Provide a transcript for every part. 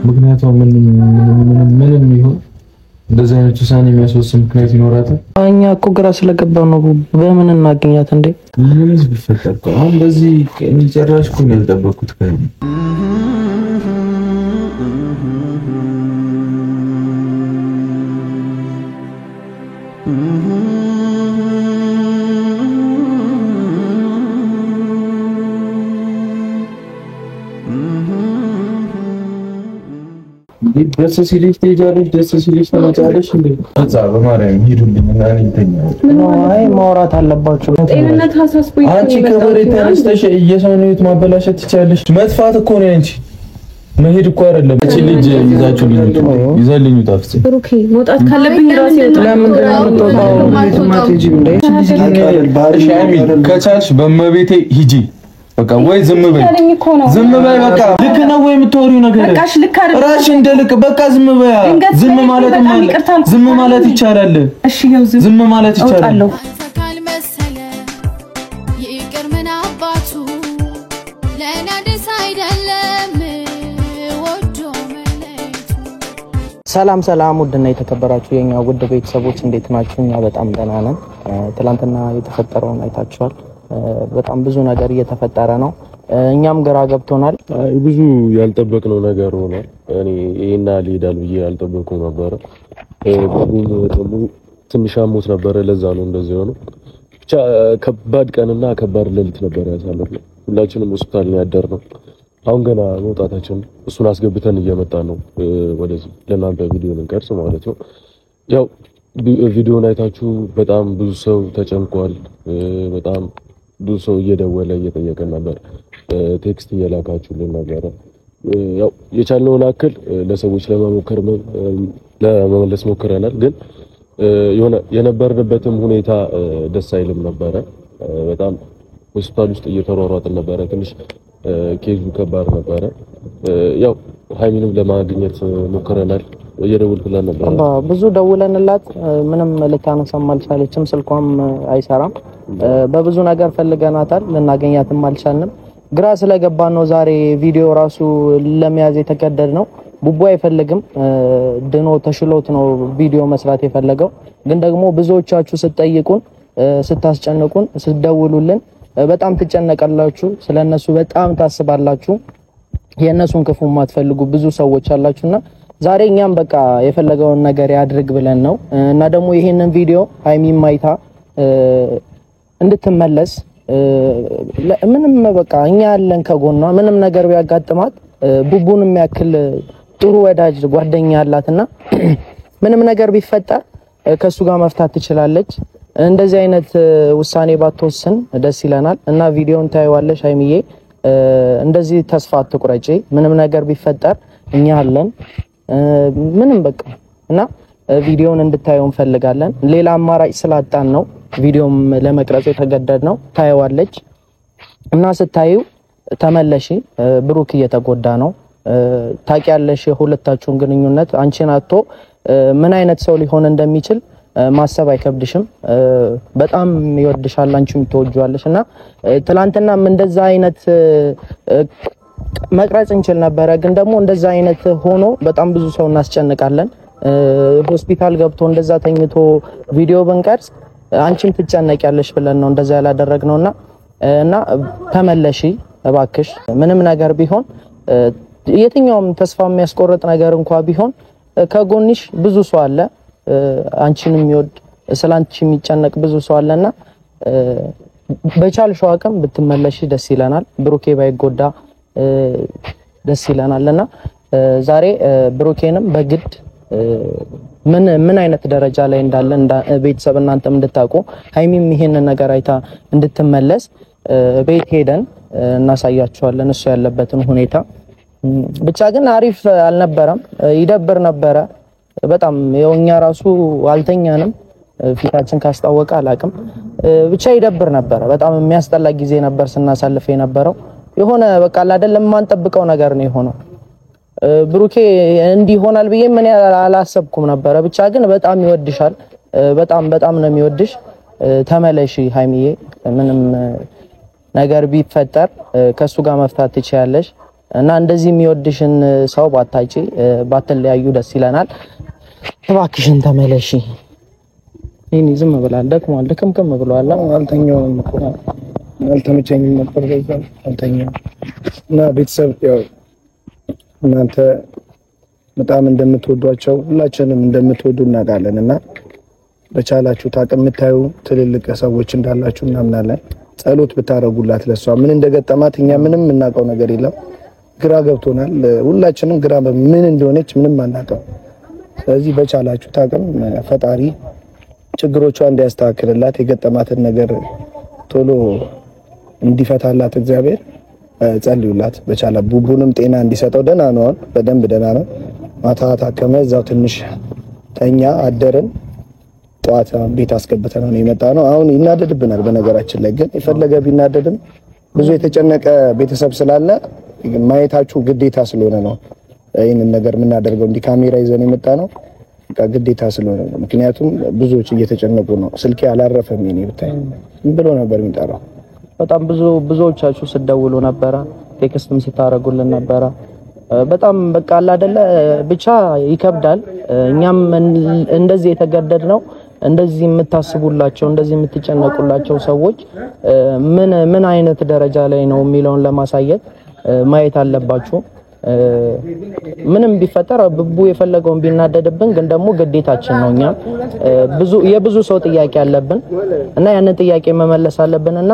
ምክንያቱም ምንም ይሁን እንደዚህ አይነት ውሳኔ የሚያስወስን ምክንያት ይኖራታል። እኛ እኮ ግራ ስለገባን ነው። በምን እናገኛት እንዴ? ምንስ ቢፈጠር አሁን በዚህ ጨራሽ እኮ ነው ያልጠበኩት ከእኔ ደስ ሲልሽ ትሄጃለሽ፣ ደስ ሲልሽ ትመጫለሽ። እንዴ እዛ በማርያም ሂዱልኝ እና እኔ እተኛለሁ። አይ ማውራት አለባችሁ። ጤንነት አሳስቦኝ አንቺ ከመሬት ተነስተሽ የሰውን ሕይወት ማበላሸት ትችያለሽ። መጥፋት እኮ ነው አንቺ መሄድ እኮ አይደለም። እቺ ልጅ ይዛልኝ ታፍሲ ብሩኬ መውጣት ካለብኝ ራሴ ለምን ከቻልሽ በመቤቴ ሂጂ። በቃ ወይ ዝም በይ በቃ ልክ ነው ወይ የምትወሪው ነገር ራስሽ እንደ ልክ በቃ ዝም በይ። ዝም ማለት ይቻላል። እሺ ይኸው ዝም ማለት ይቻላል። ሰላም ሰላም፣ ውድና የተከበራችሁ የኛ ውድ ቤተሰቦች እንዴት ናችሁ? እኛ በጣም ደህና ነን። ትላንትና የተፈጠረውን አይታችኋል። በጣም ብዙ ነገር እየተፈጠረ ነው። እኛም ግራ ገብቶናል። ብዙ ያልጠበቅነው ነገር ሆነ። እኔ ይሄና ሊዳል ብዬ ያልጠበቅኩ ነበር። ደግሞ ትንሽ አሞት ነበር። ለዛ ነው እንደዚህ ሆነ። ብቻ ከባድ ቀንና ከባድ ሌሊት ነበር ያሳለፍነው። ሁላችንም ሆስፒታል ነው ያደርነው። አሁን ገና መውጣታችን እሱን አስገብተን እየመጣን ነው ወደዚህ ለናንተ ቪዲዮ እንቀርጽ ማለት ነው። ያው ቪዲዮን አይታችሁ በጣም ብዙ ሰው ተጨንቋል። በጣም ብዙ ሰው እየደወለ እየጠየቀን ነበር። ቴክስት እየላካችሁልን ነበር። ያው የቻልነውን አክል ለሰዎች ለመመለስ ሞክረናል። ግን የሆነ የነበርንበትም ሁኔታ ደስ አይልም ነበረ። በጣም ሆስፒታል ውስጥ እየተሯሯጥን ነበረ። ትንሽ ኬዙ ከባድ ነበረ። ያው ሃይሚንም ለማግኘት ሞክረናል። እየደወልኩላት ነበር። ብዙ ደውለንላት ምንም ልታነሳም አልቻለችም። ስልኳም አይሰራም። በብዙ ነገር ፈልገናታል፣ ልናገኛትም አልቻልንም። ግራ ስለገባን ነው ዛሬ ቪዲዮ ራሱ ለመያዝ የተገደድነው። ቡቡ አይፈልግም፣ ድኖ ተሽሎት ነው ቪዲዮ መስራት የፈለገው። ግን ደግሞ ብዙዎቻችሁ ስትጠይቁን፣ ስታስጨንቁን፣ ስትደውሉልን በጣም ትጨነቃላችሁ። ስለነሱ በጣም ታስባላችሁ። የነሱን ክፉ ማትፈልጉ ብዙ ሰዎች አላችሁና ዛሬ እኛም በቃ የፈለገውን ነገር ያድርግ ብለን ነው እና ደግሞ ይሄንን ቪዲዮ ሃይሚም ማይታ እንድትመለስ ምንም በቃ እኛ ያለን ከጎኗ ምንም ነገር ቢያጋጥማት ቡቡንም ያክል ጥሩ ወዳጅ ጓደኛ ያላትና ምንም ነገር ቢፈጠር ከሱ ጋር መፍታት ትችላለች። እንደዚህ አይነት ውሳኔ ባትወስን ደስ ይለናል እና ቪዲዮን ታይዋለሽ ሃይሚዬ። እንደዚህ ተስፋ አትቁረጪ። ምንም ነገር ቢፈጠር እኛ አለን። ምንም በቃ እና ቪዲዮን እንድታየው እንፈልጋለን። ሌላ አማራጭ ስላጣን ነው ቪዲዮም ለመቅረጽ የተገደድነው። ታይዋለች እና ስታዩ ተመለሺ። ብሩክ እየተጎዳ ነው። ታውቂያለሽ የሁለታችሁን ግንኙነት። አንቺን አጥቶ ምን አይነት ሰው ሊሆን እንደሚችል ማሰብ አይከብድሽም። በጣም ይወድሻል፣ አንቺም ትወጂዋለሽ እና ትላንትናም እንደዛ አይነት መቅረጽ እንችል ነበረ። ግን ደግሞ እንደዛ አይነት ሆኖ በጣም ብዙ ሰው እናስጨንቃለን። ሆስፒታል ገብቶ እንደዛ ተኝቶ ቪዲዮ ብንቀርጽ አንቺም ትጨነቂያለሽ ብለን ነው እንደዛ ያላደረግነውና እና ተመለሺ እባክሽ። ምንም ነገር ቢሆን የትኛውም ተስፋ የሚያስቆርጥ ነገር እንኳን ቢሆን ከጎንሽ ብዙ ሰው አለ። አንቺንም የሚወድ ስላንቺ የሚጨነቅ ብዙ ሰው አለና በቻልሽው አቅም ብትመለሺ ደስ ይለናል። ብሩኬ ባይጎዳ ደስ ይለናልና ዛሬ ብሩኬንም በግድ ምን አይነት ደረጃ ላይ እንዳለ ቤተሰብ እናንተም እንድታውቁ ሃይሚም ይሄንን ነገር አይታ እንድትመለስ ቤት ሄደን እናሳያቸዋለን እሱ ያለበትን ሁኔታ። ብቻ ግን አሪፍ አልነበረም፣ ይደብር ነበረ በጣም። የኛ ራሱ አልተኛንም፣ ፊታችን ካስታወቀ አላቅም። ብቻ ይደብር ነበረ። በጣም የሚያስጠላ ጊዜ ነበር ስናሳልፍ የነበረው። የሆነ በቃ አይደለም ማንጠብቀው ነገር ነው የሆነው ብሩኬ እንዲህ ይሆናል ብዬ ምን አላሰብኩም ነበር። ብቻ ግን በጣም ይወድሻል። በጣም ነው የሚወድሽ። ተመለሺ ሃይሚዬ። ምንም ነገር ቢፈጠር ከሱ ጋር መፍታት ትችያለሽ እና እንደዚህ የሚወድሽን ሰው ባታጪ ባትለያዩ ደስ ይለናል። እባክሽን ተመለሺ። ይሄን ዝም ብላል ደክሟል፣ ደከምከም ብሏል። አልተኛውም እኮ አልተመቸኝም ነበር በዛ አልተኛውም። እና ቤተሰብ ያው እናንተ በጣም እንደምትወዷቸው ሁላችንም እንደምትወዱ እናውቃለን እና በቻላችሁ ታቅም የምታዩ ትልልቅ ሰዎች እንዳላችሁ እናምናለን። ጸሎት ብታረጉላት ለሷ ምን እንደገጠማት እኛ ምንም የምናውቀው ነገር የለም። ግራ ገብቶናል ሁላችንም፣ ግራ ምን እንደሆነች ምንም አናውቅም። ስለዚህ በቻላችሁ ታቅም ፈጣሪ ችግሮቿን እንዲያስተካክልላት የገጠማትን ነገር ቶሎ እንዲፈታላት እግዚአብሔር ጸልዩላት። በቻላ ቡቡንም ጤና እንዲሰጠው። ደህና ነው፣ በደንብ ደህና ነው። ማታ ታከመ፣ እዛው ትንሽ ተኛ፣ አደረን። ጠዋት ቤት አስገብተነው ነው የመጣ ነው። አሁን ይናደድብናል። በነገራችን ላይ ግን የፈለገ ቢናደድም ብዙ የተጨነቀ ቤተሰብ ስላለ ማየታችሁ ግዴታ ስለሆነ ነው ይሄንን ነገር የምናደርገው። እንዲህ ካሜራ ይዘን የመጣ ነው በቃ ግዴታ ስለሆነ ነው። ምክንያቱም ብዙዎች እየተጨነቁ ነው። ስልኬ አላረፈም። እኔ ብታይ ምን ብሎ ነበር የሚጠራው? በጣም ብዙዎቻችሁ ስትደውሉ ነበረ፣ ቴክስትም ስታረጉልን ነበረ። በጣም በቃ አለ አይደለ ብቻ ይከብዳል። እኛም እንደዚህ የተገደድነው እንደዚህ የምታስቡላቸው እንደዚህ የምትጨነቁላቸው ሰዎች ምን አይነት ደረጃ ላይ ነው የሚለውን ለማሳየት ማየት አለባችሁ። ምንም ቢፈጠር ብቡ የፈለገውን ቢናደድብን ግን ደግሞ ግዴታችን ነው። እኛ የብዙ ሰው ጥያቄ አለብን እና ያንን ጥያቄ መመለስ አለብንና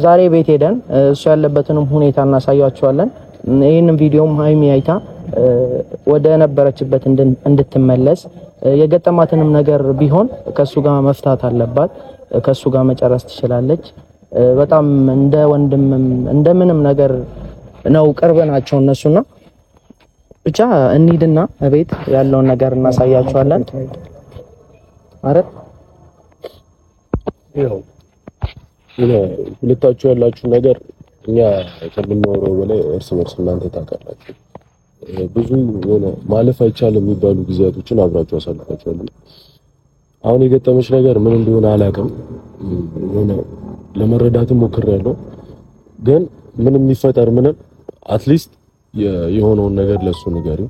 ዛሬ ቤት ሄደን እሱ ያለበትንም ሁኔታ እናሳያችኋለን። ይሄንን ቪዲዮም ሃይሚ አይታ ወደ ነበረችበት እንድትመለስ የገጠማትንም ነገር ቢሆን ከሱ ጋር መፍታት አለባት። ከሱ ጋር መጨረስ ትችላለች። በጣም እንደ ወንድምም እንደምንም ነገር ነው፣ ቅርብ ናቸው እነሱና ብቻ እንሂድና ቤት ያለውን ነገር እናሳያችኋለን። አረ ሁለታችሁ ያላችሁ ነገር እኛ ከምናወራው በላይ እርስ በርስ እናንተ ታውቃላችሁ። ብዙ የሆነ ማለፍ አይቻልም የሚባሉ ጊዜያቶችን አብራችሁ አሳልፋችኋል። አሁን የገጠመች ነገር ምን እንደሆነ አላውቅም። የሆነ ለመረዳትም ሞክሬያለሁ፣ ግን ምንም የሚፈጠር ምንም አትሊስት የሆነውን ነገር ለሱ ንገሪው።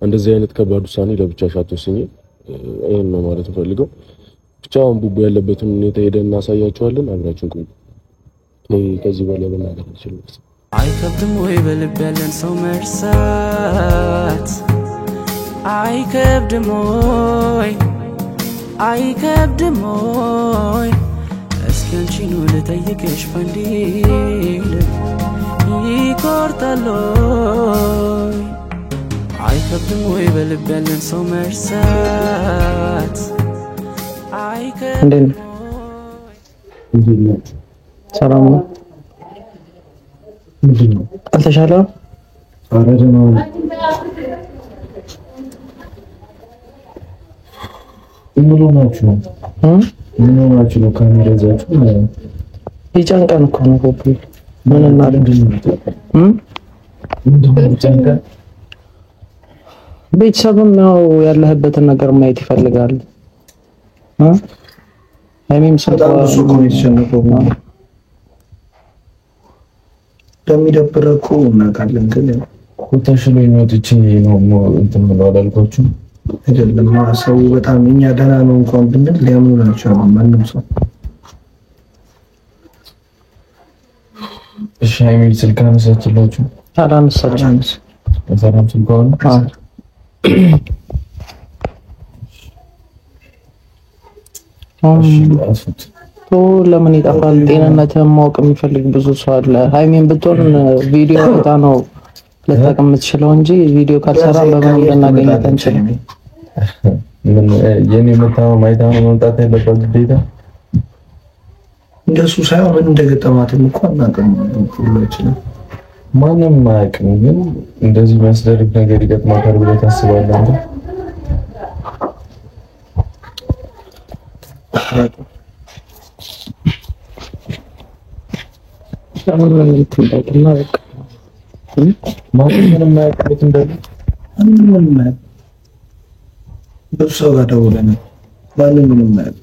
እንደዚህ አይነት ከባድ ውሳኔ ለብቻሽ አትወስኚ። ይሄን ነው ማለት ፈልገው። ብቻውን ቡቡ ያለበትን ሁኔታ ሄደን እናሳያችኋለን። አብራችሁን ቆዩ። ከዚህ በላይ መናገር አልችልም። አይከብድም ወይ በልብ ያለን ሰው መርሳት? አይከብድም ወይ እስኪ አንቺን ልጠይቅሽ ፈንዲል ይቆርጣል ወይ? አይከብድም ወይ በልብ ያለን ሰው መርሳት? አይከብድም ወይ? ሰላም ነው? ምንድነው? አልተሻለም? ኧረ ደህና ነው። ምን ሆናችሁ ነው? ምን ሆናችሁ ነው? ካሜራ ይዛችሁ ይጨንቀን እኮ ነው ቡቡ። ምን እናድርግ? ምንድነው? ቤተሰብም ያው ያለህበትን ነገር ማየት ይፈልጋል። ሃይሚም በጣም ብዙ እኮ ነው የተጨነቀው። ለሚደብር እኮ እናውቃለን፣ ግን ተሽሎ የሚወጥቼ ነው እንትን ብለው አላልኳችሁም? አይደለም ሰው በጣም እኛ ደህና ነው እንኳን ብንል ሊያምኑ ናቸው ማንም ሰው። እሺ ሃይሚ ስልክ አነሳችላችሁ? አላነሳችም። ሰላም ስልኳን ለምን ይጠፋል? ጤንነትህን ማወቅ የሚፈልግ ብዙ ሰው አለ። ሃይሚን ብትሆን ቪዲዮ ወጣ ነው ልትጠቅም የምትችለው እንጂ ቪዲዮ ካልሰራ በምን ልናገኛት አንችልም። ምን የኔ መታመም አይታ ነው መምጣት ያለባት ግዴታ? እንደሱ ሳይሆን ምን እንደገጠማትም እኮ አናውቅም ሁላችንም። ማንም አያውቅም፣ ግን እንደዚህ የሚያስደርግ ነገር ይገጥማታል ብለህ ታስባለህ አንተ? ለምን ትንጠቅና በቃ ማንም የማያውቅበት እንደዚህ ምንም ብዙ ሰው ጋር ደውለን ማንም ምንም ማለት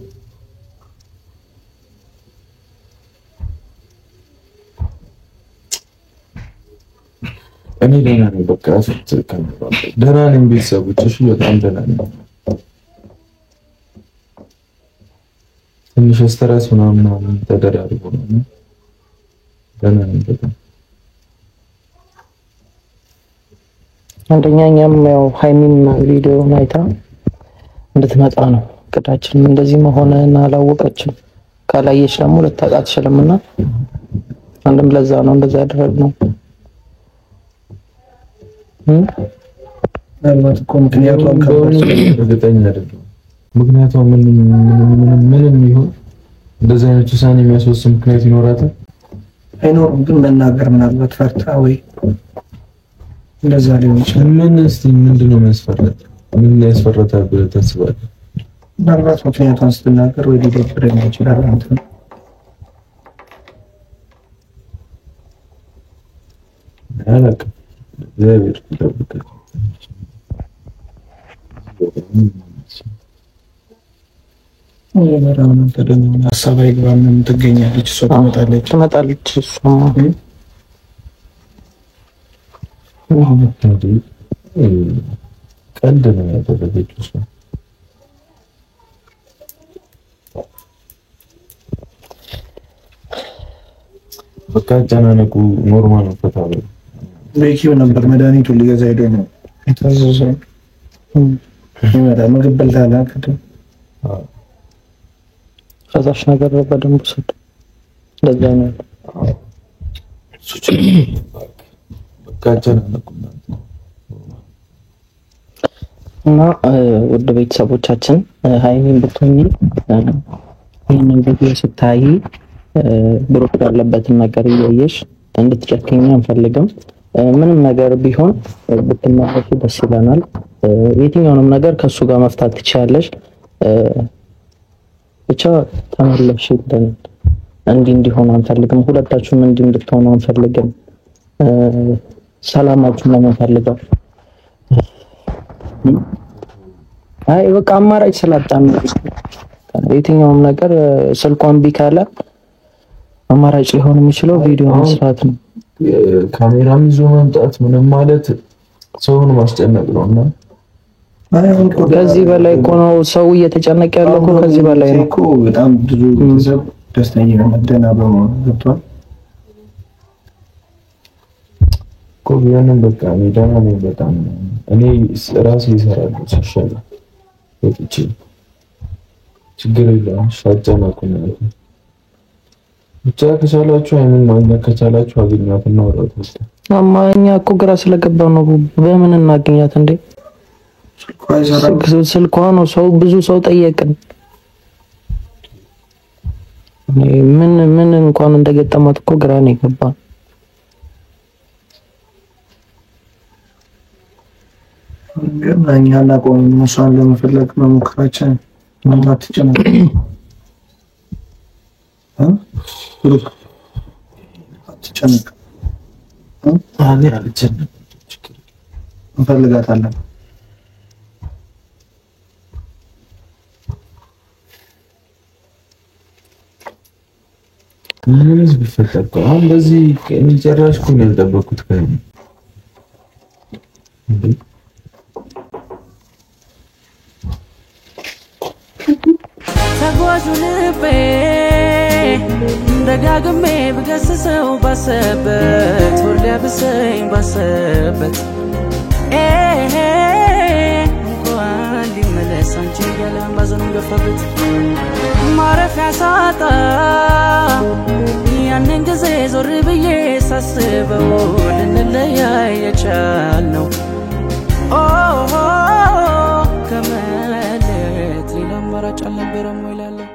እኔ ደህና ነኝ። በቃ ደህና ነኝ። ቤተሰቦች እሺ፣ በጣም ደህና ነኝ። ትንሽ ስትረስ ምናምን ተደራርቦ ነው። ደህና ነኝ በጣም። አንደኛኛም ያው ሃይሚን ቪዲዮ አይታ እንድትመጣ ነው እቅዳችን። እንደዚህ መሆንና አላወቀችም። ካላየች ደግሞ ልታውቃት ትችልምና አንድም ለዛ ነው እንደዛ ያደረግነው። ምናልባት እኮ ምክንያቱም እርግጠኛ አይደለም። ምክንያቱም ምንም ይሁን እንደዚህ አይነት ውሳኔ የሚያስወስን ምክንያት ይኖራታል አይኖርም። ግን መናገር ምናልባት ፈርታ ወይ እንደዛ ሊሆን ይችላል። ምንድነው የሚያስፈራት? ምን ያስፈራታል ብለህ ታስባለህ? ምናልባት ምክንያቱም ስትናገር ወይ ሊደብረኝ ይችላል። አንተ አላውቅም። እግዚአብሔር ይጠብቅህ። ወራውን ተደም ሀሳብ አይግባም። ምን ትገኛለች? እሷ ትመጣለች። እሷ ቀልድ ነው ያደረገችው እሷ። በቃ ጨናነቁ ኖርማል ነው። ፈታ ብሎ ቤኪው ነበር መድኃኒቱን ሊገዛ ሄዶ ነው የታዘዘው። ይመጣ ምግብ በልታላ ከደም ፈሳሽ ነገር በደንብ ወሰድ። ለዛ ነው በቃ ጨናነቁ እና ወደ ቤተሰቦቻችን ሃይሚን ብትሆኚ ይሄንን ቪዲዮ ስታይ ብሩክ ያለበትን ነገር እያየሽ እንድትጨክኝ አንፈልግም። ምንም ነገር ቢሆን ብትመለሺ ደስ ይለናል። የትኛውንም ነገር ከሱ ጋር መፍታት ትችያለሽ። ብቻ ተመለሽ ይደን እንዲሆን አንፈልግም። ሁለታችሁም እንድትሆኑ አንፈልግም። ሰላማችሁን ነው የምንፈልገው። አይ በቃ አማራጭ ስላጣን የትኛውም ነገር ስልኳን ቢካለ አማራጭ ሊሆን የሚችለው ቪዲዮ መስራት ነው። ካሜራም ይዞ መምጣት ምንም ማለት ሰውን ማስጨነቅ ነውና ከዚህ በላይ እኮ ነው ሰው እየተጨነቀ ያለው እኮ ከዚህ በላይ ነው እኮ። በጣም ብዙ ቤተሰብ ደስተኛ ነው መደና በመሆኑ ገብቷል እኮ። ቢሆንም በቃ እኔ ደህና ነኝ በጣም። እኔ ራሴ እሰራለሁ ሲሻል ወጥቼ ችግር የለውም። ሻጫናኩ ነው ብቻ ከቻላችሁ አይምን ማግኘት ከቻላችሁ አግኛትና ወራት ውስጥ አማኛ እኮ ግራ ስለገባው ነው። በምን እናገኛት እንዴ? ስልኳ ነው። ሰው ብዙ ሰው ጠየቅን። ምን እንኳን እንደገጠማት እኮ ግራ ነው የገባን። ግን እኛና ቆም እሷን ለመፈለግ መሞከራችን ማንታት ጨነቀ ብሩክ አትጨነቅ። አኔ አልጨነቅም። እንፈልጋታለን። ምንስ ቢፈጠር አሁን በዚህ ጨራሽ እኮ ነው ያልጠበኩት ከእኔ ተጓዡ ልቤ ደጋግሜ ብገስሰው ባሰበት ወርዳ ብሰኝ ባሰበት እንኳን ሊመለስ አንቺ እያለ ባዘኑን ገፋበት ማረፊያ ሳጣ ያንን ጊዜ ዞር ብዬ ሳስበው ልንለያይ የቻልነው ከመለየት ሌላ አማራጭ አልነበረም ወይ እላለሁ።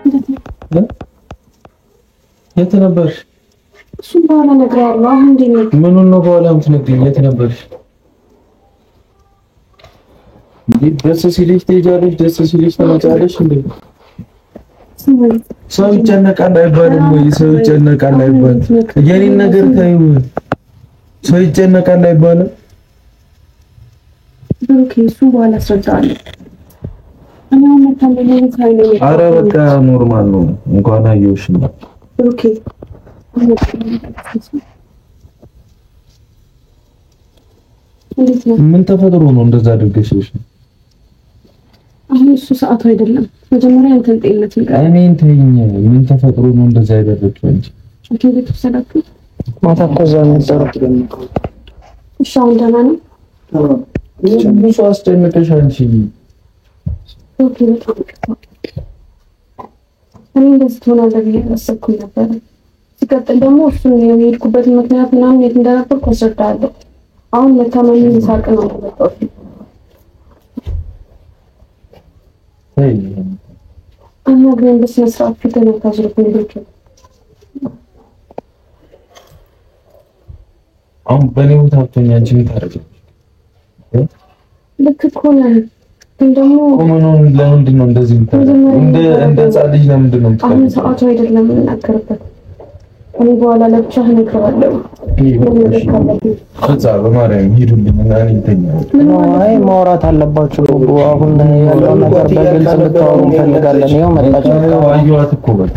የት ነበርሽ? እሱን በኋላ እነግርሃለሁ። አሁን እንዴት ነው? ምኑን ነው በኋላ የምትነግሪኝ? የት ነበርሽ? ደስ ሲልሽ ትሄጃለሽ፣ ደስ ሲልሽ ትመጫለሽ። እንዴ ሰው ይጨነቃል አይባልም ወይ? ሰው ይጨነቃል አይባልም? የኔን ነገር ታዩ። ሰው ይጨነቃል አይባልም? ብሩኬ እሱን በኋላ አስረዳለሁ። እኔው መታመን ሳይለኝ ኧረ በቃ ኖርማል ነው። እንኳን አየሁሽ ነው ብሩኬ። ምን ተፈጥሮ ነው እንደዛ አድርገሽሽ? አሁን እሱ ሰዓቱ አይደለም። መጀመሪያ አንተን ጤንነት ንገር። እኔን ተይኝ። ምን ተፈጥሮ ነው እንደዛ ያደረግሽው አንቺ? ሐኪም ቤት ወሰዳችሁ? ማታ እኮ እዛ ነበርኩ። እሺ አሁን ደህና ነው? ብዙ አስጨነቀሽ አንቺ። ኦኬ በጣም እኔ እንደዚህ ትሆናለህ ብዬ አላሰብኩም ነበር። ሲቀጥል ደግሞ እሱን የሄድኩበትን ምክንያት ምናምን የት እንደነበርኩ አስረዳለሁ። አሁን መታመምን ሳቅ ነው የመጣሁት። እና ግን በስነ ስርዓት ፊትህን አታዙርብኝ ብሩኬ። አሁን በእኔ ቦታ ብትሆኚ አንቺ ምን ታደርጊያለሽ? ልክ እኮ ነህ፣ ግን ደግሞ ለምንድን ነው እንደዚህ የምታደርጊው? እንደ ሕፃን ልጅ ለምንድን ነው የምትቀርቢው? አሁን ሰዓቱ አይደለም የምናገርበት። እኔ በኋላ ለብቻህ እነግርሃለሁ። ከዛ በማርያም ሂዱልኝ እና እኔ እተኛለሁ። አይ ማውራት አለባችሁ። አሁን ያለው ነገር በግልጽ እንድታወሩ እንፈልጋለን። ይኸው መጣችሁ። አየኋት እኮ በቃ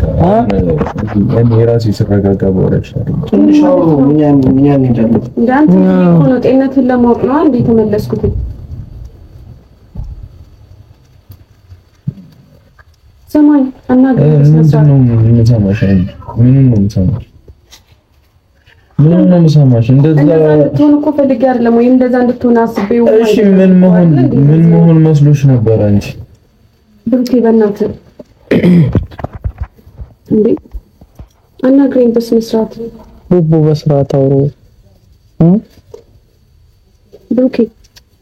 እኔ ራሴ ስረጋጋ በወራሽ ትንሽ አውሩ። እኛን እንሄዳለን። እንዳንተ እኮ ነው ጤንነትን ለማወቅ ነው እንዴ ተመለስኩት። ሰማኝ አናግረኝ። ምንድን ነው የምሰማሽ? ምኑን ነው የምሰማሽ? ምኑን ነው የምሰማሽ? እንደዛ እንድትሆን እኮ ፈልጌ አይደለም፣ ወይም እንደዛ እንድትሆን አስቤው። እሺ ምን መሆን መስሎሽ ነበር አንቺ? ብሩኬ በእናትህ እንዴ አናግረኝ በስነ ስርዓት። ቡቡ በስርዓት አውሩ ብሩኬ።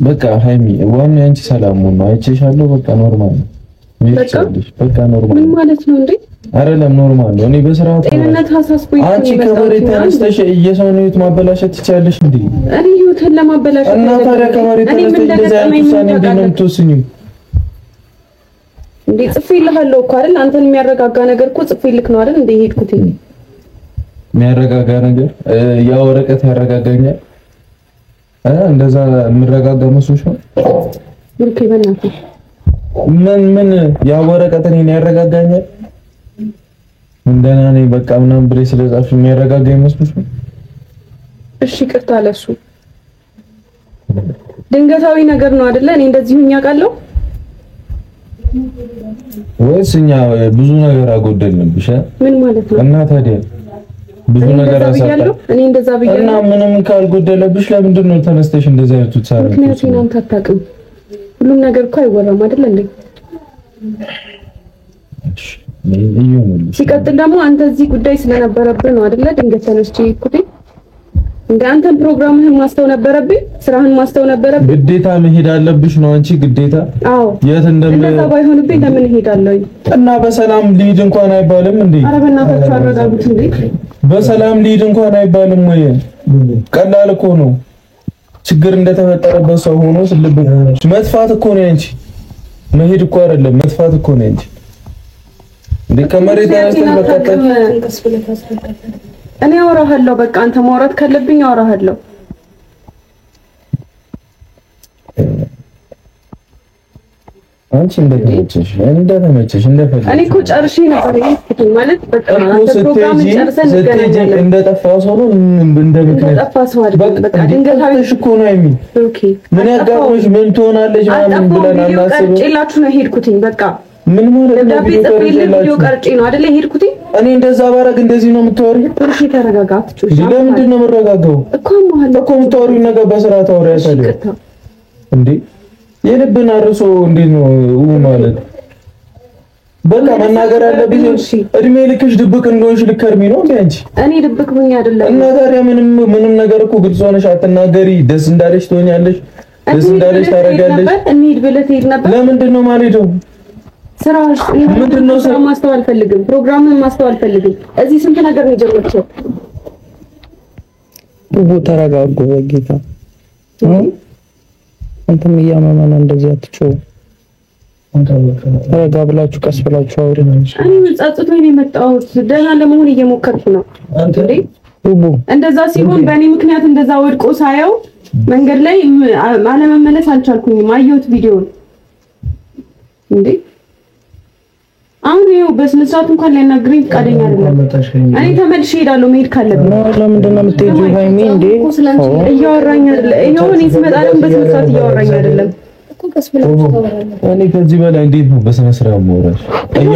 በቃ ሃይሚ ዋናው አንቺ ሰላም ነው። አይቼሻለሁ። በቃ ኖርማል ነው። በቃ ኖርማል ምን ማለት ነው እንዴ? አይደለም ኖርማል ነው። እኔ በስርዓት ጤንነት ሀሳስቦኝ አንቺ ከመሬት ተነስተሽ የሰውን ህይወት ማበላሸት ትችያለሽ እንዴ? እኔ ህይወትን ለማበላሸት እና ታዲያ ከመሬት ተነስተሽ እንደዚህ አይነት ውሳኔ እንዴት ነው የምትወስኚው? እንዴ ጽፌልሃለሁ እኮ አይደል? አንተን የሚያረጋጋ ነገር እኮ ጽፌልክ ነው አይደል? እንዴ ሄድኩት የሚያረጋጋ ነገር ያ ወረቀት ያረጋጋኛል? እንደዛ የምረጋጋ መስሎሽ ነው? ብሩኬ በእናትህ ምን ያ ወረቀት እኔን ያረጋጋኛል? እንደና ነኝ በቃ ምናምን ብለሽ ስለጻፍሽ የሚያረጋጋ ይመስልሽ ነው? እሺ ይቅርታ ለሱ ድንገታዊ ነገር ነው አይደለ? እኔ እንደዚህ ሁኛ ቃለው ወይስ እኛ ብዙ ነገር አጎደልንብሽ? ምን ማለት ነው? እና ታዲያ ብዙ ነገር አሳጣ። እኔ እንደዛ ብያለሁ እና ምንም ካልጎደለብሽ ለምንድን ነው ተነስተሽ እንደዛ አይነቱ ታሪክ? ምክንያቱም አንተ አታውቅም። ሁሉም ነገር እኮ አይወራም አይደል እንዴ? ሲቀጥል ደግሞ አንተ እዚህ ጉዳይ ስለነበረብህ ነው አይደለ? ድንገት ተነስቼ እኮ እንደ አንተን ፕሮግራምህን ማስተው ነበረብኝ፣ ስራህን ማስተው ነበረብኝ። ግዴታ መሄድ አለብሽ ነው አንቺ ግዴታ? አዎ የት እንደዛ ባይሆንብኝ ለምን እሄዳለሁ? እና በሰላም ልሂድ እንኳን አይባልም እንዴ? ኧረ በእናታችሁ አረጋጉት እንዴ! በሰላም ልሂድ እንኳን አይባልም ወይ? ቀላል እኮ ነው። ችግር እንደተፈጠረበት ሰው ሆኖ ስልብ መጥፋት እኮ ነው እንጂ መሄድ እኮ አይደለም፣ መጥፋት እኮ ነው እንጂ እንዴ ከመሬት ተነስተን በቀጥታ እኔ አወራሃለሁ። በቃ አንተ ማውራት ካለብኝ አወራሃለሁ። አንቺ እንደተመቸሽ እንደፈለግሽ። እኔ እኮ ጨርሼ ነበር ይሄን ማለት በቃ አንተ ፕሮግራም ጨርሰን እንገናኛለን። እንደጠፋ ሰው ነው እንደጠፋ ሰው አይደለም። በቃ ድንገታዊ እኮ ነው የሚል ኦኬ። ምን ያጋጥምሽ ምን ትሆናለሽ ምናምን ብለን አናስብም። ቀርጬላችሁ ነው ሄድኩትኝ። በቃ ምን ማለት ነው? ቪዲዮ ቀርጬ ነው አይደለ ሄድኩትኝ። እኔ እንደዛ ባረግ እንደዚህ ነው የምታወሪው? እሺ ተረጋጋ። አትጮሽ። ለምንድን ነው የምረጋጋው? እኮ ማለት እኮ የምታወሪው ነገር በስርዓት አውሪ። ያሳደው እንዴ የልብን አርሶ እንዴት ነው ማለት በቃ መናገር አለብኝ። እድሜ ልክሽ ድብቅ እንደሆንሽ ልከርሚ ነው እንዴ አንቺ? እኔ ድብቅ ሆኜ አይደለም። እና ታዲያ ምንም ነገር እኮ ግልጽ ሆነሽ አትናገሪ። ደስ እንዳለሽ ትሆኛለሽ፣ ደስ እንዳለሽ ታረጋለሽ። እንሂድ ብለህ ትሄድ ነበር። ለምንድን ነው ማለት ነው? ስራሽ ምንድነው? ስራ ማስተዋል ፈልግም፣ ፕሮግራምን ማስተዋል ፈልግም። እዚህ ስንት ነገር ነው የጀመርኩት። ቡቡ ተረጋጉ በጌታ አንተም እያመመን እንደዚህ አትጮህ። ተረጋ ብላችሁ ቀስ ብላችሁ አውሩ። እኔ ጸጽቶኝ ነው የመጣሁት። ደህና ለመሆን እየሞከርኩ ነው። እንዴ ቡቡ እንደዛ ሲሆን በእኔ ምክንያት እንደዛ ወድቆ ሳየው መንገድ ላይ አለመመለስ አልቻልኩኝም። አየሁት ቪዲዮውን እንዴ አሁን ይኸው በስነ ስርዓት እንኳን ሊያናግረኝ ፈቃደኛ አይደለም። እኔ ተመልሼ እሄዳለሁ መሄድ ካለብኝ። ለምንድን ነው የምትሄጂው ሃይሚ? እንዴ እያወራኝ አይደለ? ይኸው እኔ ስመጣ ደግሞ በስነ ስርዓት እያወራኝ አይደለም እኮ ቀስ ብለህ ታወራለህ። እኔ ከዚህ በላይ እንዴት ነው በስነ ስርዓት የማወራሽ?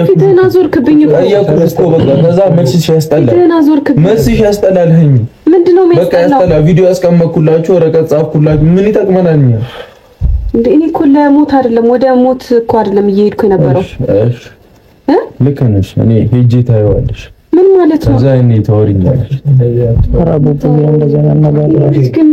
ፊትህን አዞርክብኝ እኮ እኮ በቃ ከዛ መልስሽ ያስጠላል። ፊትህን አዞርክብኝ። መልስሽ ያስጠላል ሃይሚ። ምንድነው በቃ ያስጠላል። ቪዲዮ ያስቀመጥኩላችሁ ወረቀት ጻፍኩላችሁ። ምን ይጠቅመናል እኛ? እንዴ እኔ እኮ ለሞት አይደለም ወደ ሞት እኮ አይደለም እየሄድኩ የነበረው። እሺ ልክ ነሽ። እኔ ሄጄ ታየዋለሽ። ምን ማለት ነው? ከዛ እኔ ታወሪኛለሽ። አራቦት እንደዛ ነገር ግን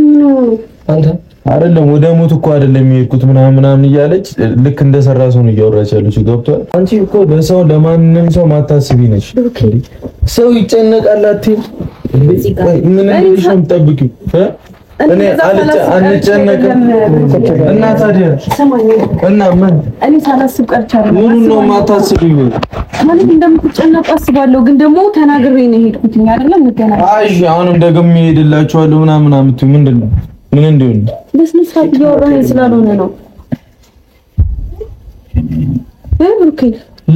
አንተ አይደለም ወደ ሞት እኮ አይደለም የሄድኩት ምናምን እያለች ልክ እንደሰራ ሰው ነው እያወራች ያለችው። ገብቷል? አንቺ እኮ ለሰው ለማንም ሰው ማታስቢ ነሽ። ሰው ይጨነቃል አትይም? ምን እንደሽ ነው የምትጠብቂው? እኔ አንጨነቅም እና ታዲያ እና ምን እኔ ሳላስብ ቀርቻለሁ። ምን ነው የማታስቢው? ማለት እንደምትጨነቁ አስባለሁ፣ ግን ደግሞ ተናግሬ ነው የሄድኩት አይደለም። እንገናኝ። አይ አሁንም ደግሜ እሄድላችኋለሁ ምናምን አምጥቱ። ምንድነው ምን እንደሆነ በስነ ስርዓት እያወራኸኝ ስላልሆነ ነው። ብሩኬ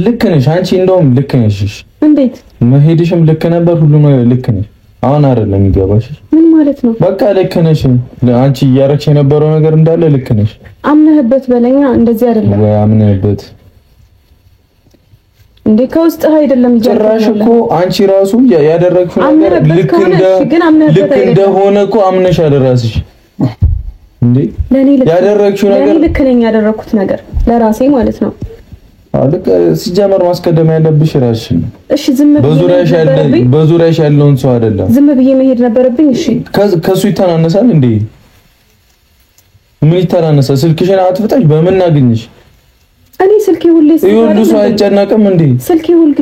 ልክ ነሽ አንቺ፣ እንደውም ልክ ነሽ። እንዴት መሄድሽም ልክ ነበር፣ ሁሉም ልክ ነሽ። አሁን አይደለም የሚገባሽ። ምን ማለት ነው? በቃ ልክ ነሽ። አንቺ እያረግሽ የነበረው ነገር እንዳለ ልክ ነሽ። አምነህበት በለኛ። እንደዚህ አይደለም ወይ አምነህበት እንዴ? ከውስጥ አይደለም ጭራሽ እኮ አንቺ ራሱ ያደረግሽው ነገር ልክ እንደሆነ እኮ አምነሽ አደረስሽ እንዴ? ያደረግሽው ነገር ልክ ነኝ ያደረኩት ነገር ለራሴ ማለት ነው። ልክ ሲጀመር ማስቀደም ያለብሽ ራስሽ ነው። እሺ ዝም ብዬ በዙሪያሽ ያለውን ሰው አይደለም ዝም ብዬ መሄድ ነበረብኝ። እሺ ከሱ ይተናነሳል እንዴ? ምን ይተናነሳል? ስልክሽን አጥፍተሽ በምን አገኘሽ? እኔ ስልኬ ሁሌ ይሁን ሰው አይጨነቅም እንዴ? ስልኬ ሁሌ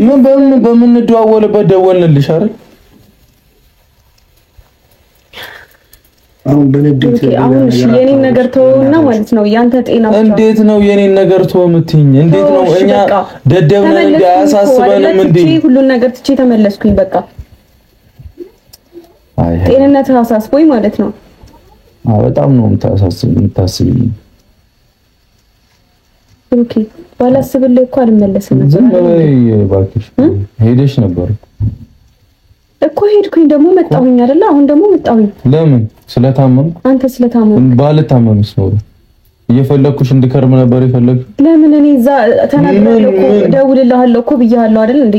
በምን ደዋወለበት ደወልንልሽ አይደል? አሁን በንዴት አሁን እሺ የኔን ነገር ተወውና ማለት ነው ያንተ ጤና ብቻ። እንዴት ነው የኔን ነገር ተወው የምትይኝ? እንዴት ነው እኛ ደደብነን እንዴ? አያሳስበንም እንዴ? ሁሉን ነገር ትቼ ተመለስኩኝ በቃ። ጤንነት አሳስቦኝ ማለት ነው። በጣም ነው የምታስቢኝ። ኦኬ ባላስብልህ እኮ አልመለስም ነበር። ዝም በይ እባክሽ። ሄደሽ ነበር እኮ ሄድኩኝ፣ ደግሞ መጣሁኝ አይደለ? አሁን ደግሞ መጣሁኝ። ለምን? ስለታመምኩ? አንተ ስለታመምኩ? ባልታመምስ ነው እየፈለኩሽ እንድከርም ነበር የፈለግሽ? ለምን? እኔ እዛ ተናግሬያለሁ እኮ እደውልልሃለሁ እኮ ብያለሁ አይደል እንዴ?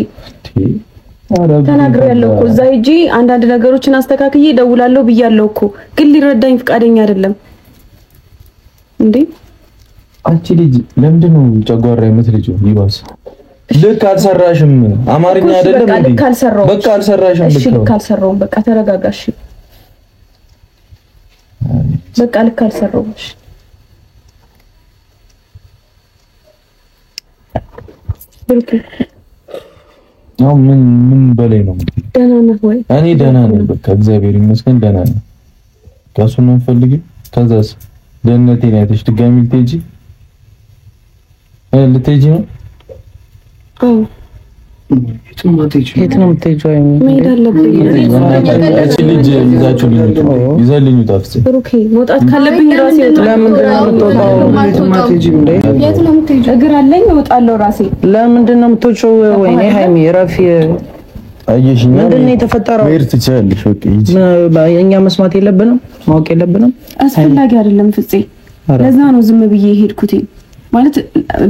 ተናግሬያለሁ እኮ እዛ ሂጂ አንዳንድ ነገሮችን አስተካክዬ እደውላለሁ ብያለሁ እኮ፣ ግን ሊረዳኝ ፈቃደኛ አይደለም እንዴ? አንቺ ልጅ ለምንድን ነው ጨጓራ የምትልጂው? ይባስ ልክ አልሰራሽም። አማርኛ አይደለም እንዴ? በቃ አልሰራሽም። እሺ ልክ አልሰራውም። በቃ ተረጋጋሽ። በቃ ልክ አልሰራውም። እሺ ብሩክ ያው ምን በላይ ነው? ደህና ነህ ወይ? እኔ ደህና ነኝ። በቃ እግዚአብሔር ይመስገን ደህና ነኝ። ከሱ ነው ፈልጊ። ከዛስ ደህንነቴን አይተሽ ድጋሚ ልትሄጂ ነው? አዎ የት ነው የምትሄጂው? መሄድ አለብኝ። እቺ ልጅ ይዛልኝ ታፍስ ብሩክ መውጣት ካለብኝ ራሴ እወጣለሁ። ለምንድን ነው የምትወጣው? የት ነው የምትሄጂው? እግር አለኝ እወጣለሁ ራሴ። ለምንድን ነው የምትወጪው? ወይኔ ሃይሚ ረፊ አየሽኝ። ምንድን ነው የተፈጠረው? መሄድ ትችያለሽ። በቃ ሂጂ። እኛ መስማት የለብንም ማወቅ የለብንም። አስፈላጊ አይደለም ፍፄ። ለዛ ነው ዝም ብዬ ሄድኩት። ማለት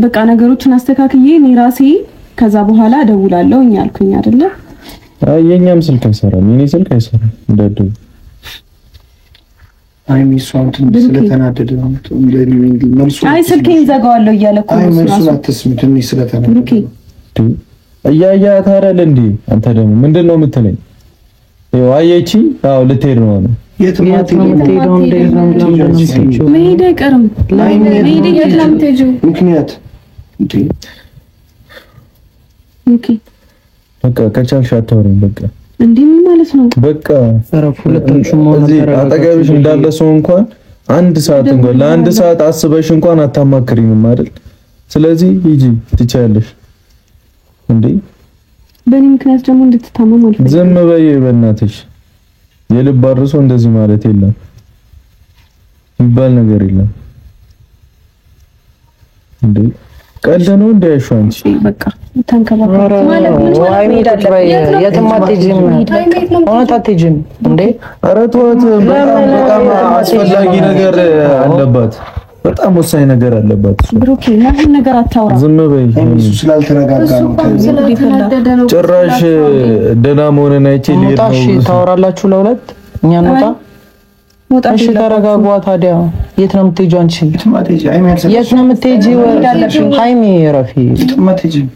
በቃ ነገሮችን አስተካክዬ እኔ ራሴ ከዛ በኋላ እደውላለሁ አልኩኝ አይደለ? የኛም ስልክ አይሰራም። የኔ ስልክ አይሰራም። እንደደው አይ ሚስዋንት ስለተናደደ ነው መልሱ። አይ ስልኬን ዘጋዋለሁ እያለ እኮ ነው። መልሱ አትስሚ። ትንሽ ስለተናደደ እያያት አይደል እንዴ? አንተ ደግሞ ምንድነው የምትለኝ? ይኸው አየቺ። አዎ ልትሄድ ነው ነው መሄድ አይቀርም። ምክንያት ኦኬ በቃ ከቻልሽ አታወሪኝ። በቃ እንዴ ምን ማለት ነው? በቃ እዚህ አጠገብሽ እንዳለ ሰው እንኳን አንድ ሰዓት እንኳን ለአንድ ሰዓት አስበሽ እንኳን አታማክሪኝም አይደል? ስለዚህ ሂጂ ትቻለሽ እንዴ? በእኔ ምክንያት ደግሞ እንድትታመም አልፈልግም። ዝም በይ በእናትሽ። የልብ አርሶ እንደዚህ ማለት የለም። የሚባል ነገር የለም እንዴ ቀልድ ነው እንደ ሻንቺ በቃ ተንከባከብ ማለት ምን ማለት ነው? የትም አትሄጂም እውነት አትሄጂም እንዴ? ኧረ ተወት። በጣም አስፈላጊ ነገር አለባት። በጣም ወሳኝ ነገር አለባት። ብሩኬ ምንም ነገር አታውራ። ዝም በይ። እሱ ስላልተረጋጋ ነው። ጭራሽ ደህና መሆንን አይቼ ልሄድ ነው። እሺ ታወራላችሁ ለሁለት እኛ እንውጣ። እሺ ተረጋጓ። ታዲያ የት ነው የምትሄጂው አንቺ? የት ነው የምትሄጂው? ሃይሚ ረፊ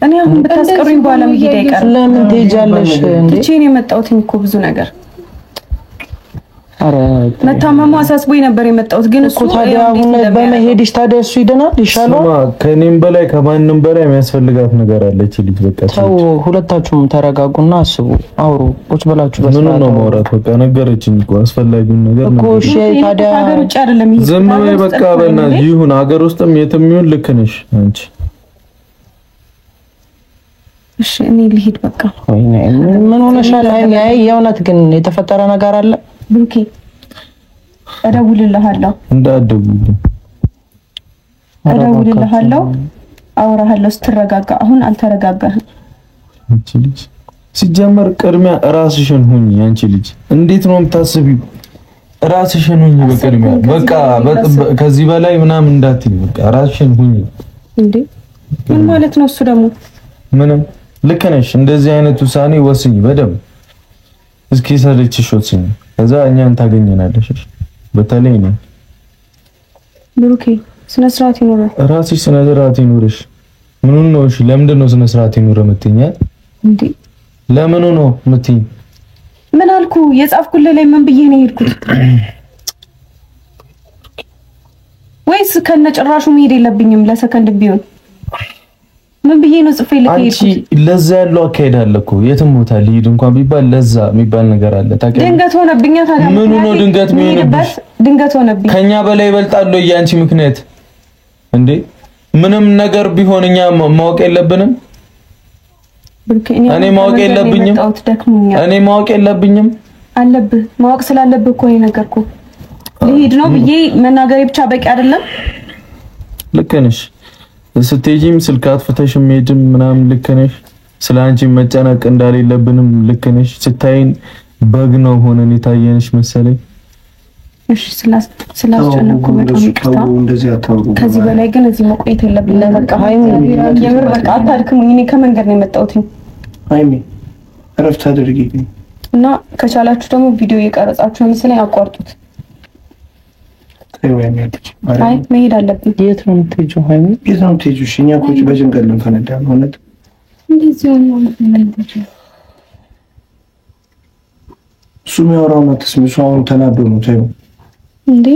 እኔ አሁን ብታስቀሩኝ በኋላ መሄድ አይቀርም። ለምን ትሄጃለሽ እንዴ? ትቼ ነው የመጣሁት እኮ ብዙ ነገር አረ መታመሙ አሳስቦኝ ነበር የመጣሁት ግን እሱ ታዲያ አሁን በመሄድሽ ታዲያ እሱ ይደናል ይሻላል። ከኔም በላይ ከማንም በላይ የሚያስፈልጋት ነገር አለች ልጅ። በቃ ተው ሁለታችሁም ተረጋጉና አስቡ፣ አውሩ። ቁጭ ብላችሁ በስራ ምን ነው ማውራት? በቃ ነገረችኝ እኮ አስፈላጊውን ነገር ነው እሺ ታዲያ ሀገር ውጭ አይደለም ይሄ። ዝም በይ በቃ በእናትሽ ይሁን። ሀገር ውስጥም የትም ይሁን ልክ ነሽ አንቺ። እሺ እኔ ልሂድ በቃ። ምን ሆነሻል? አይ የእውነት ግን የተፈጠረ ነገር አለ? ብሩኬ እደውልልሃለሁ። እደውልልሃለሁ፣ አወራሃለሁ ስትረጋጋ። አሁን አልተረጋጋህም። አንቺ ልጅ ሲጀመር ቅድሚያ ራስሽን ሁኚ። አንቺ ልጅ እንዴት ነው የምታስቢው? ራስሽን ሁኚ በቅድሚያ። በቃ ከዚህ በላይ ምናምን እንዳትዪ። በቃ ራስሽን ሁኚ። እንዴ ምን ማለት ነው እሱ ደግሞ? ምንም ልክ ነሽ። እንደዚህ አይነት ውሳኔ ወስኝ በደምብ እስኪ ሰለችሽ ወስኝ። ከዛ እኛን ታገኘናለሽ። በተለይ ነው ብሩኬ ስነ ስርዓት ይኖር። ራስሽ ስነ ስርዓት ይኖርሽ። ምኑን ነው? እሺ ለምንድን ነው ስነ ስርዓት ይኖር የምትይኝ? እንዴ ለምኑ ነው የምትይኝ? ምን አልኩ? የጻፍኩልህ ላይ ምን ብዬ ነው የሄድኩት? ወይስ ከነጭራሹ መሄድ የለብኝም ለሰከንድ ቢሆን? ምን ብዬ ነው ጽፌ ለሄድኩት? አንቺ ለዛ ያለው አካሄድ አለ እኮ የትም ቦታ ሊሄድ እንኳን ቢባል ለዛ የሚባል ነገር አለ። ታውቂያለሽ? ድንገት ሆነብኝ። ታዲያ ምኑ ነው ድንገት የሚሆንብሽ? ድንገት ሆነብኝ። ከኛ በላይ ይበልጣል ያንቺ ምክንያት እንዴ? ምንም ነገር ቢሆን እኛ ማወቅ የለብንም? እኔ ማወቅ የለብኝም? እኔ ማወቅ የለብኝም? አለብህ። ማወቅ ስላለብህ እኮ ነው የነገርኩህ። ልሂድ ነው ብዬ መናገሬ ብቻ በቂ አይደለም? ልክ ነሽ። ስትሄጂም ስልክ አጥፍተሽ ሄድም ምናምን ልክ ነሽ። ስለአንቺ መጨነቅ እንዳሌለብንም ልክ ነሽ። ስታይን በግ ነው ሆነን የታየንሽ መሰለኝ። እሺ ስላስጨነቅኩ በጣም ይቅርታ። ከዚህ በላይ ግን እዚህ መቆየት የለብንም። በቃ ሃይሚ የምር በቃ አታድክሙኝ። እኔ ከመንገድ ነው የመጣሁት። ሃይሚ እረፍት አድርጊ እና ከቻላችሁ ደግሞ ቪዲዮ እየቀረጻችሁ መሰለኝ አቋርጡት። አይ መሄድ አለብኝ። የት ነው የምትሄጂው ሃይሚ? የት ነው የምትሄጂው? እኛ እኮ በጭንቀት ልንፈነዳ ነው። እውነት እንደዚህ ነው ማለት ነው። እሱ የሚያወራውን አትስሚው። እሱ አሁን ተናዶ ነው። ተይው እንዴ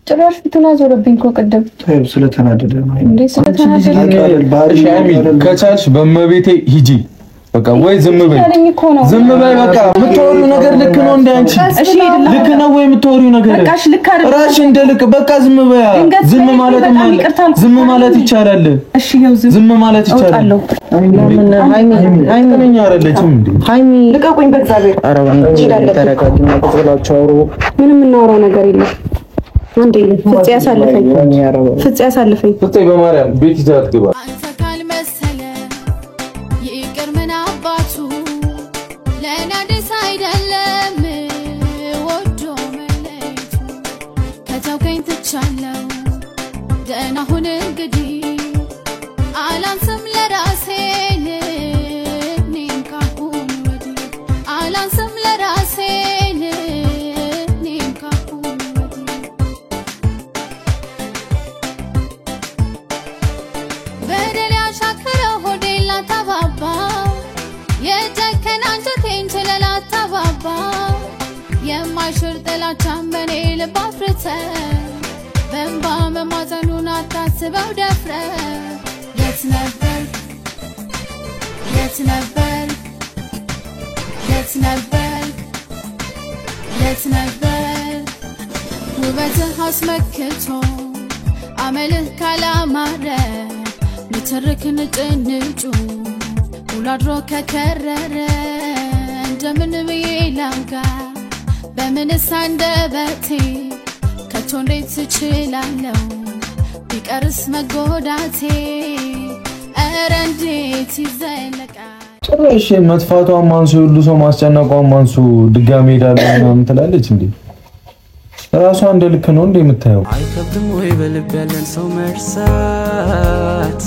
ጭራሽ ፊቱን አዞረብኝ እኮ ቅድም። ተይው ስለተናደደ ነው እንዴ ስለተናደደ። ከቻልሽ በመቤቴ ሂጂ በቃ። ወይ ዝም በይ ዝም በይ በቃ። የምታወሪው ነገር ልክ ነው እንዴ አንቺ? እሺ ልክ ነው ወይ የምታወሪው ነገር? በቃ እሺ ልክ አይደል? ራሽ እንደ ልክ በቃ ዝም በይ። ዝም ማለት ይቻላል። እሺ ይኸው ዝም ማለት ይቻላል። ለምን ሃይሚ ነኝ አይደለችም እንዴ? ሃይሚ ልቀቁኝ በእግዚአብሔር። ኧረ ወንድ ተረጋግና ቁጥላችሁ አውሩ። ምንም እናወራው ነገር የለም። አንዴ ፍፄ ያሳልፈኝ። ፍፄ በማርያም ቤት ይዛት ግባ። ደህና ሁን እንግዲህ አላንስም ለራሴ እኔም ካሁን ወዲህ አላንስም ለራሴ እኔም ካሁን ወዲህ በደል ያሻክረው ሆዴን ላታባባ የጨከን አንጀቴን ችለህ ላታባባ የማይሽር ጥላቻን በኔ ልብ አፍርተህ በእንባ መማዘኑን አታስበው ደፍረህ። የት ነበር የት ነበር የት ነበር የት ነበር ውበትህ አስመክቶ አመልህ ካላማረ ንትርክ ንጭንጩ ውሎ አድሮ ከከረረ እንደምን ብዬ ላውጋ በምንስ አንደበቴ ከቶ ከቶ እንዴት ትችላለሁ ቢቀርስ መጎዳቴ ኧረ እንዴት ይዘለቃል ጭራሽ መጥፋቷን ማንሱ ሁሉ ሰው ማስጨነቋን ማንሱ ድጋሜ ሄዳለሁ ምናምን ትላለች እንዴ ራሷ እንደልክ ነው እንዴ የምታየው አይከብድም ወይ በልብ ያለን ሰው መርሳት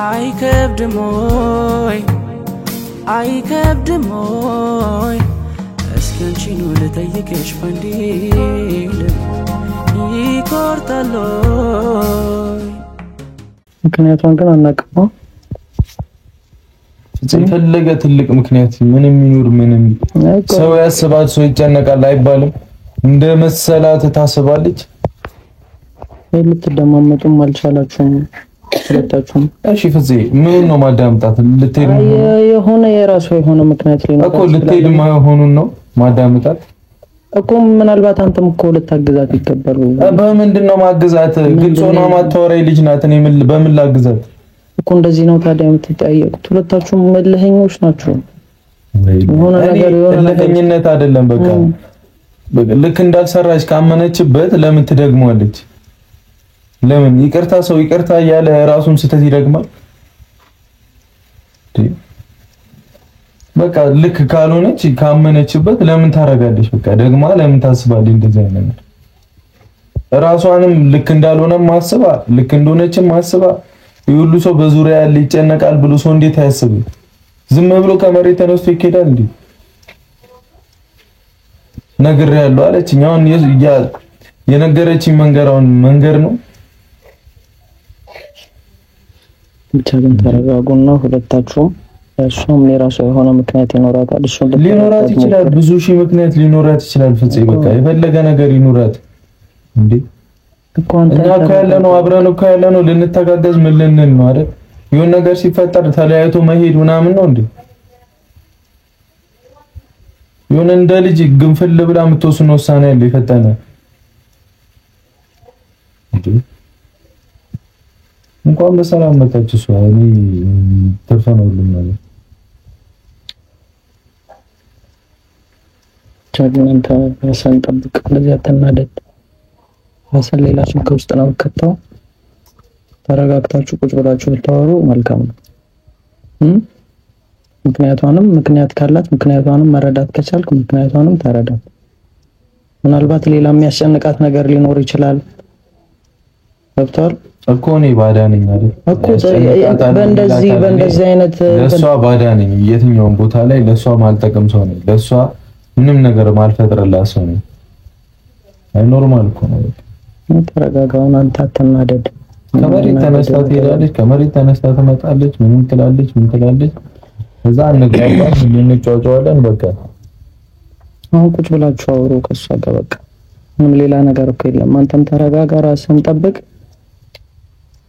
አይከብድም ወይ እስኪ አንቺን ልጠይቅሽ ፈንዲል ይቆርጣል ምክንያቱም ግን አናውቅም የፈለገ ትልቅ ምክንያት ምንም ይኑር ምንም ሰው ያስባል ሰው ይጨነቃል አይባልም እንደ መሰላት ታስባለች ልትደማመጡም አልቻላችሁም ሁለታችሁም እሺ ፍፄ ምን ነው ማዳምጣት ልትሄድ የሆነ የራሱ የሆነ ምክንያት ሊኖር እኮ ልትሄድ ማይሆኑን ነው ማዳምጣት እኮ ምናልባት አንተም እኮ ልታግዛት ይገባል በምንድነው ማግዛት ግልጽ ሆኖ ማታወራይ ልጅ ናት እኔ በምን ላግዛት እኮ እንደዚህ ነው ታዲያ የምትጠያየቁት ሁለታችሁም መልህኞች ናችሁ የሆነ ነገር የሆነ ለከኝነት አይደለም በቃ ልክ እንዳልሰራች ካመነችበት ለምን ትደግመዋለች ለምን ይቅርታ ሰው ይቅርታ ያለ ራሱን ስተት ይደግማል በቃ ልክ ካልሆነች ካመነችበት ለምን ታረጋለች በቃ ደግማ ለምን ታስባለች እንደዚህ አይነት ራሷንም ልክ እንዳልሆነ ማስባ ልክ እንደሆነችም ማስባ ይሁሉ ሰው በዙሪያ ያለ ይጨነቃል ብሎ ሰው እንዴት ያስብ ዝም ብሎ ከመሬት ተነስቶ ይኬዳል እንዴ ነገር ያለው አለችኝ አሁን የነገረችኝ መንገር ነው ብቻ ግን ተረጋጉና ሁለታችሁም እሷም የራሷ የሆነ ምክንያት ይኖራታል እሱ ሊኖራት ይችላል ብዙ ሺህ ምክንያት ሊኖራት ይችላል ፍፄ በቃ የፈለገ ነገር ይኖራት እንዴ እኮ አንተ ያለነው አብረን እኮ ያለነው ልንተጋገዝ ምን ልንል ነው አይደል የሆነ ነገር ሲፈጠር ተለያይቶ መሄድ ምናምን ነው እንዴ የሆነ እንደ ልጅ ግንፍል ብላ የምትወስነው ውሳኔ ያለ ይፈጠነ እንዴ እንኳን በሰላም መጣች እሷ እኔ ተፈናውልኝ ማለት ቻግናንታ ራስን ጠብቅ ለዚህ አትናደድ ራስን ሌላ ችግር ውስጥ ነው ከተው ተረጋግታችሁ ቁጭ ብላችሁ ብታወሩ መልካም ነው ምክንያት ካላት ምክንያቱንም መረዳት ከቻልክ ምክንያቱንም ተረዳት ምናልባት ሌላ የሚያስጨንቃት ነገር ሊኖር ይችላል ገብቷል እኮ እኔ ባዳ ነኝ አይደል እኮ በእንደዚህ አይነት ለሷ ባዳ ነኝ የትኛውም ቦታ ላይ ለሷ ማልጠቅም ሰው ነኝ ለሷ ምንም ነገር ማልፈጥርላት ሰው ነኝ አይ ኖርማል እኮ ነው ተረጋጋውን አንተ አትናደድ ከመሬት ተነስታ ትሄዳለች ከመሬት ተነስታ ትመጣለች ምን ትላለች እዛ እንግባባለን እንጫወታለን በቃ አሁን ቁጭ ብላችሁ አውሩ ከሷ ጋር በቃ ምንም ሌላ ነገር እኮ የለም አንተም ተረጋጋ ራስህን ጠብቅ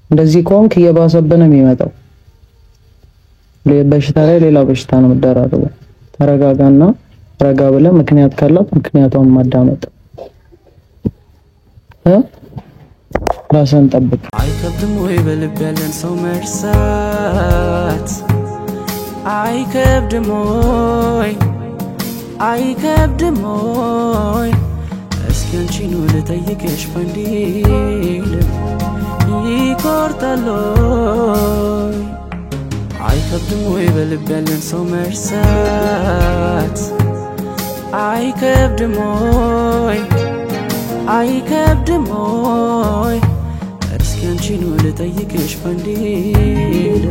እንደዚህ ከሆንክ እየባሰብህ ነው የሚመጣው በሽታ ላይ ሌላ በሽታ ነው መደራረቡ ተረጋጋና ረጋ ብለህ ምክንያት ካላት ምክንያቷን ማዳመጥ ራስህን ጠብቅ አይከብድም ወይ በልብ ያለን ሰው መርሳት አይከብድም ወይ እስኪ አንቺን ልጠይቅሽ ፈንዲል ይቆርጣል አይከብድም ወይ በልብ ያለን ሰው መርሳት አይከብድም ወይ እስኪ አንቺን ልጠይቅሽ ፈንዲል